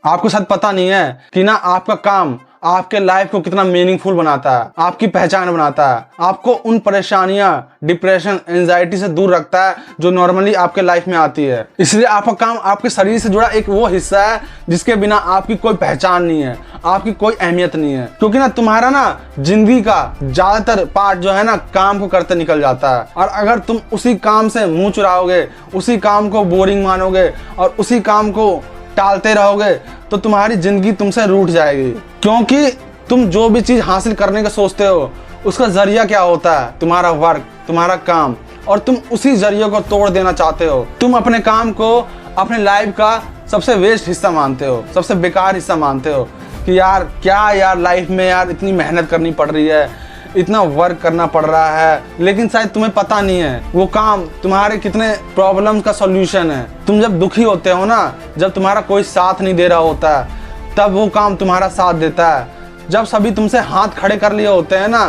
आपको शायद पता नहीं है कि ना आपका काम आपके लाइफ को कितना मीनिंगफुल बनाता है, आपकी पहचान बनाता है, आपको उन परेशानियां, डिप्रेशन, एंजाइटी से दूर रखता है जो नॉर्मली आपके लाइफ में आती है। इसलिए आपका काम आपके शरीर से जुड़ा एक वो हिस्सा है जिसके बिना आपकी कोई पहचान नहीं है, आपकी कोई अहमियत नहीं है। क्योंकि ना तुम्हारा ना जिंदगी का ज्यादातर पार्ट जो है ना काम को करते निकल जाता है, और अगर तुम उसी काम से मुंह चुराओगे, उसी काम को बोरिंग मानोगे और उसी काम को टालते रहोगे तो तुम्हारी जिंदगी तुमसे रूठ जाएगी। क्योंकि तुम जो भी चीज हासिल करने का सोचते हो उसका जरिया क्या होता है? तुम्हारा वर्क, तुम्हारा काम, और तुम उसी जरिए को तोड़ देना चाहते हो। तुम अपने काम को अपने लाइफ का सबसे वेस्ट हिस्सा मानते हो, सबसे बेकार हिस्सा मानते हो कि यार क्या यार लाइफ में यार इतनी मेहनत करनी पड़ रही है, इतना वर्क करना पड़ रहा है, लेकिन शायद तुम्हें पता नहीं है वो काम तुम्हारे कितने प्रॉब्लम्स का सॉल्यूशन है। तुम जब दुखी होते हो ना, जब तुम्हारा कोई साथ नहीं दे रहा होता है, तब वो काम तुम्हारा साथ देता है। जब सभी तुमसे हाथ खड़े कर लिए होते हैं ना,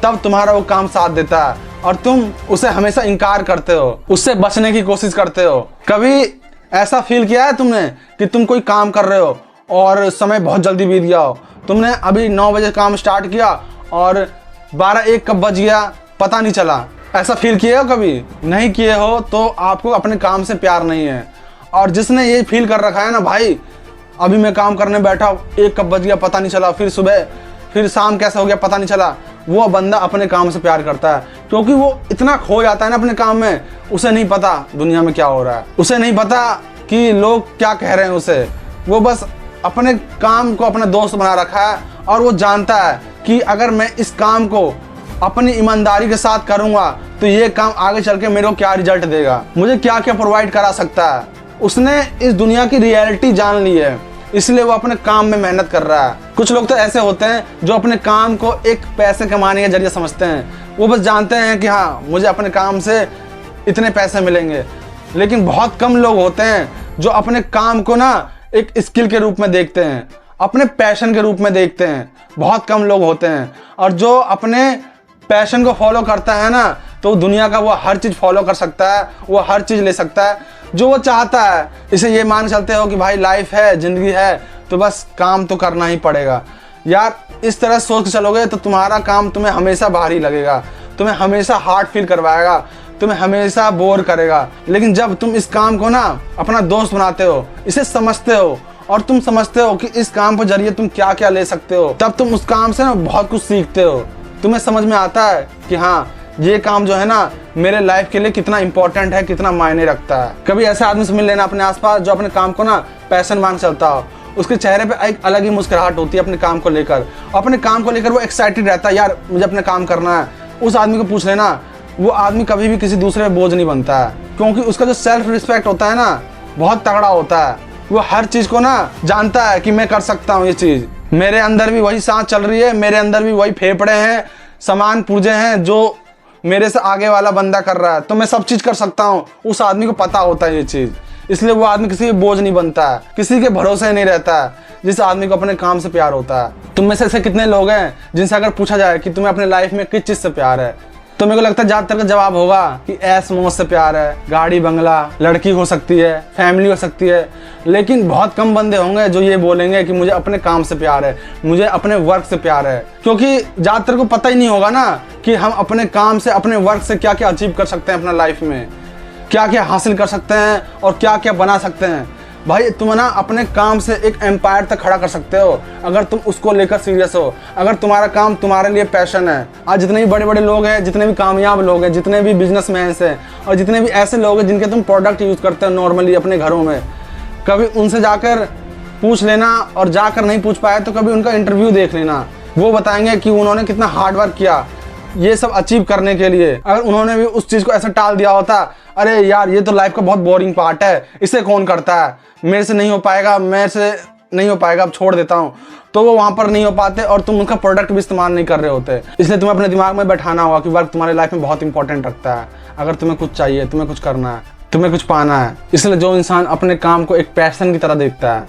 तब तुम्हारा वो काम साथ देता है और तुम उसे हमेशा इनकार करते हो, उससे बचने की कोशिश करते हो। कभी ऐसा फील किया है तुमने कि तुम कोई काम कर रहे हो और समय बहुत जल्दी बीत गया हो? तुमने अभी 9 बजे काम स्टार्ट किया और 12-1 कब बज गया पता नहीं चला। ऐसा फील किए हो कभी? नहीं किए हो तो आपको अपने काम से प्यार नहीं है। और जिसने ये फील कर रखा है ना, भाई अभी मैं काम करने बैठा, 1 कब बज गया पता नहीं चला, फिर सुबह, फिर शाम कैसा हो गया पता नहीं चला, वो बंदा अपने काम से प्यार करता है। क्योंकि वो इतना खो जाता है ना अपने काम में, उसे नहीं पता दुनिया में क्या हो रहा है, उसे नहीं पता कि लोग क्या कह रहे हैं उसे। वो बस अपने काम को अपना दोस्त बना रखा है और वो जानता है कि अगर मैं इस काम को अपनी ईमानदारी के साथ करूंगा तो ये काम आगे चल के मेरे को क्या रिजल्ट देगा, मुझे क्या क्या प्रोवाइड करा सकता है। उसने इस दुनिया की रियलिटी जान ली है, इसलिए वो अपने काम में मेहनत कर रहा है। कुछ लोग तो ऐसे होते हैं जो अपने काम को एक पैसे कमाने का जरिया समझते हैं। वो बस जानते हैं कि हाँ मुझे अपने काम से इतने पैसे मिलेंगे। लेकिन बहुत कम लोग होते हैं जो अपने काम को ना एक स्किल के रूप में देखते हैं, अपने पैशन के रूप में देखते हैं। बहुत कम लोग होते हैं। और जो अपने पैशन को फॉलो करता है ना, तो दुनिया का वो हर चीज़ फॉलो कर सकता है, वो हर चीज़ ले सकता है जो वो चाहता है। इसे ये मान चलते हो कि भाई लाइफ है, ज़िंदगी है, तो बस काम तो करना ही पड़ेगा। यार इस तरह सोच के चलोगे तो तुम्हारा काम तुम्हें हमेशा भारी लगेगा, तुम्हें हमेशा हार्ड फील करवाएगा, तुम्हें हमेशा बोर करेगा। लेकिन जब तुम इस काम को ना अपना दोस्त बनाते हो, इसे समझते हो और तुम समझते हो कि इस काम के जरिए तुम क्या क्या ले सकते हो, तब तुम उस काम से ना बहुत कुछ सीखते हो। तुम्हें समझ में आता है कि हाँ ये काम जो है ना मेरे लाइफ के लिए कितना इंपॉर्टेंट है, कितना मायने रखता है। कभी ऐसे आदमी से मिल लेना अपने आसपास जो अपने काम को ना पैशन मान चलता हो। उसके चेहरे पे एक अलग ही मुस्कुराहट होती है अपने काम को लेकर, अपने काम को लेकर वो एक्साइटेड रहता है, यार मुझे अपने काम करना है। उस आदमी को पूछ लेना, वो आदमी कभी भी किसी दूसरे पे बोझ नहीं बनता है, क्योंकि उसका जो सेल्फ रिस्पेक्ट होता है ना बहुत तगड़ा होता है। वो हर चीज़ को ना जानता है कि मैं कर सकता हूँ ये चीज़, मेरे अंदर भी वही सांस चल रही है, मेरे अंदर भी वही फेफड़े हैं, समान पुर्जे हैं जो मेरे से आगे वाला बंदा कर रहा है, तो मैं सब चीज़ कर सकता हूँ। उस आदमी को पता होता है ये चीज़, इसलिए वो आदमी किसी के बोझ नहीं बनता है, किसी के भरोसे नहीं रहता है, जिस आदमी को अपने काम से प्यार होता है। तुम में से ऐसे कितने लोग हैं जिनसे अगर पूछा जाए कि तुम्हें अपने लाइफ में किस चीज़ से प्यार है, तो मेरे को लगता है ज़्यादातर का जवाब होगा कि ऐश मौज से प्यार है, गाड़ी बंगला, लड़की हो सकती है, फैमिली हो सकती है। लेकिन बहुत कम बंदे होंगे जो ये बोलेंगे कि मुझे अपने काम से प्यार है, मुझे अपने वर्क से प्यार है। क्योंकि ज़्यादातर को पता ही नहीं होगा ना कि हम अपने काम से, अपने वर्क से क्या क्या अचीव कर सकते हैं अपना लाइफ में, क्या क्या हासिल कर सकते हैं और क्या क्या बना सकते हैं। भाई तुम ना अपने काम से एक एम्पायर तक खड़ा कर सकते हो अगर तुम उसको लेकर सीरियस हो, अगर तुम्हारा काम तुम्हारे लिए पैशन है। आज जितने भी बड़े बड़े लोग हैं, जितने भी कामयाब लोग हैं, जितने भी बिजनेसमैन हैं और जितने भी ऐसे लोग हैं जिनके तुम प्रोडक्ट यूज़ करते हो नॉर्मली अपने घरों में, कभी उनसे जाकर पूछ लेना, और जाकर नहीं पूछ पाए तो कभी उनका इंटरव्यू देख लेना। वो बताएंगे कि उन्होंने कितना हार्ड वर्क किया ये सब अचीव करने के लिए। अगर उन्होंने भी उस चीज़ को ऐसा टाल दिया होता, अरे यार ये तो लाइफ का बहुत बोरिंग पार्ट है, इसे कौन करता है, मेरे से नहीं हो पाएगा, मेरे से नहीं हो पाएगा, अब छोड़ देता हूँ, तो वो वहाँ पर नहीं हो पाते और तुम उनका प्रोडक्ट भी इस्तेमाल नहीं कर रहे होते। इसलिए तुम्हें अपने दिमाग में बैठाना होगा कि वर्क तुम्हारे लाइफ में बहुत इंपॉर्टेंट रखता है। अगर तुम्हें कुछ चाहिए, तुम्हें कुछ करना है, तुम्हें कुछ पाना है। इसलिए जो इंसान अपने काम को एक पैशन की तरह देखता है,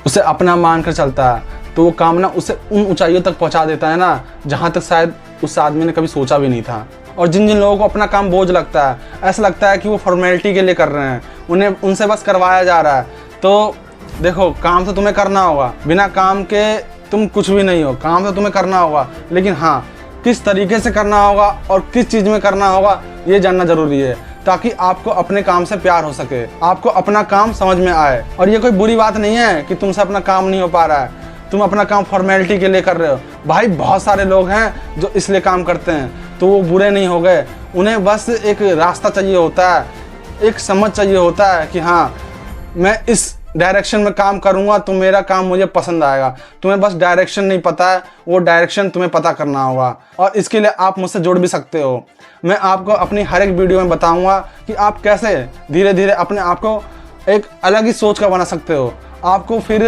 उसे अपना मान कर चलता है, तो वो काम ना उसे उन ऊंचाइयों तक पहुंचा देता है ना जहां तक शायद उस आदमी ने कभी सोचा भी नहीं था। और जिन जिन लोगों को अपना काम बोझ लगता है, ऐसा लगता है कि वो फॉर्मेलिटी के लिए कर रहे हैं, उन्हें उनसे बस करवाया जा रहा है, तो देखो, काम तो तुम्हें करना होगा, बिना काम के तुम कुछ भी नहीं हो। काम तो तुम्हें करना होगा, लेकिन हाँ, किस तरीके से करना होगा और किस चीज़ में करना होगा ये जानना जरूरी है, ताकि आपको अपने काम से प्यार हो सके, आपको अपना काम समझ में आए। और ये कोई बुरी बात नहीं है कि तुमसे अपना काम नहीं हो पा रहा है, तुम अपना काम फॉर्मेलिटी के लिए कर रहे हो। भाई बहुत सारे लोग हैं जो इसलिए काम करते हैं, तो वो बुरे नहीं हो गए। उन्हें बस एक रास्ता चाहिए होता है, एक समझ चाहिए होता है कि हाँ, मैं इस डायरेक्शन में काम करूंगा तो मेरा काम मुझे पसंद आएगा। तुम्हें बस डायरेक्शन नहीं पता है, वो डायरेक्शन तुम्हें पता करना होगा। और इसके लिए आप मुझसे जुड़ भी सकते हो। मैं आपको अपनी हर एक वीडियो में बताऊंगा कि आप कैसे धीरे धीरे अपने आप को एक अलग ही सोच का बना सकते हो। आपको फिर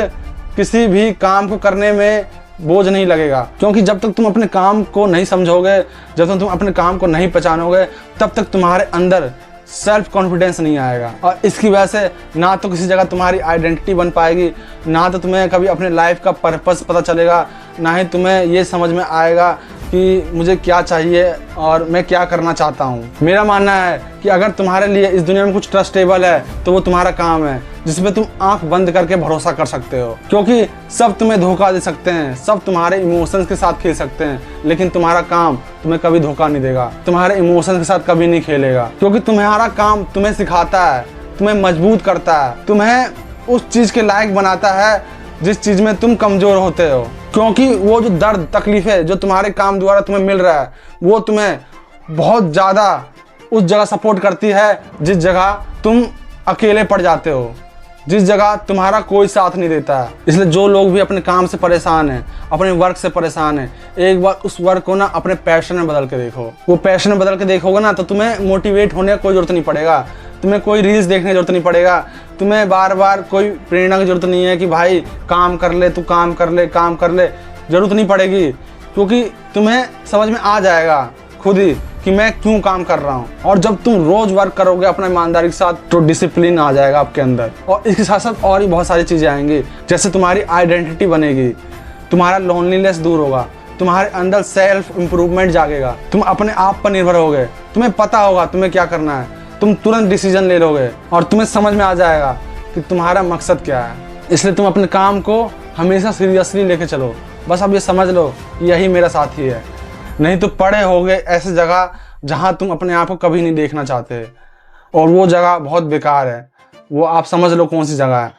किसी भी काम को करने में बोझ नहीं लगेगा, क्योंकि जब तक तुम अपने काम को नहीं समझोगे, जब तक तुम अपने काम को नहीं पहचानोगे, तब तक तुम्हारे अंदर सेल्फ कॉन्फिडेंस नहीं आएगा। और इसकी वजह से ना तो किसी जगह तुम्हारी आइडेंटिटी बन पाएगी, ना तो तुम्हें कभी अपने लाइफ का पर्पस पता चलेगा, ना ही तुम्हें ये समझ में आएगा कि मुझे क्या चाहिए और मैं क्या करना चाहता हूँ। मेरा मानना है कि अगर तुम्हारे लिए इस दुनिया में कुछ ट्रस्टेबल है तो वो तुम्हारा काम है, जिसमें तुम आंख बंद करके भरोसा कर सकते हो। क्योंकि सब तुम्हें धोखा दे सकते हैं, सब तुम्हारे इमोशंस के साथ खेल सकते हैं, लेकिन तुम्हारा काम तुम्हें कभी धोखा नहीं देगा, तुम्हारे इमोशंस के साथ कभी नहीं खेलेगा। क्योंकि तुम्हारा काम तुम्हें सिखाता है, तुम्हें मजबूत करता है, तुम्हें उस चीज़ के लायक बनाता है जिस चीज़ में तुम कमज़ोर होते हो। क्योंकि वो जो दर्द तकलीफ़ें जो तुम्हारे काम द्वारा तुम्हें मिल रहा है, वो तुम्हें बहुत ज़्यादा उस जगह सपोर्ट करती है जिस जगह तुम अकेले पड़ जाते हो, जिस जगह तुम्हारा कोई साथ नहीं देता है। इसलिए जो लोग भी अपने काम से परेशान हैं, अपने वर्क से परेशान हैं, एक बार उस वर्क को ना अपने पैशन में बदल के देखो। वो पैशन में बदल के देखोगे ना, तो तुम्हें मोटिवेट होने का कोई ज़रूरत नहीं पड़ेगा, तुम्हें कोई रील्स देखने की ज़रूरत नहीं पड़ेगा, तुम्हें बार बार कोई प्रेरणा की ज़रूरत नहीं है कि भाई काम कर ले, तू काम कर ले, काम कर ले। ज़रूरत नहीं पड़ेगी, क्योंकि तुम्हें समझ में आ जाएगा खुद ही कि मैं क्यों काम कर रहा हूँ। और जब तुम रोज़ वर्क करोगे अपना ईमानदारी के साथ, तो डिसिप्लिन आ जाएगा आपके अंदर। और इसके साथ साथ और भी बहुत सारी चीज़ें आएंगी, जैसे तुम्हारी आइडेंटिटी बनेगी, तुम्हारा लोनलीनेस दूर होगा, तुम्हारे अंदर सेल्फ इम्प्रूवमेंट जागेगा, तुम अपने आप पर निर्भर होगे, तुम्हें पता होगा तुम्हें क्या करना है, तुम तुरंत डिसीजन ले लोगे और तुम्हें समझ में आ जाएगा कि तुम्हारा मकसद क्या है। इसलिए तुम अपने काम को हमेशा सीरियसली लेके चलो। बस अब ये समझ लो कि यही मेरा साथी है, नहीं तो पड़े होगे ऐसी जगह जहाँ तुम अपने आप को कभी नहीं देखना चाहते, और वो जगह बहुत बेकार है। वो आप समझ लो कौन सी जगह है।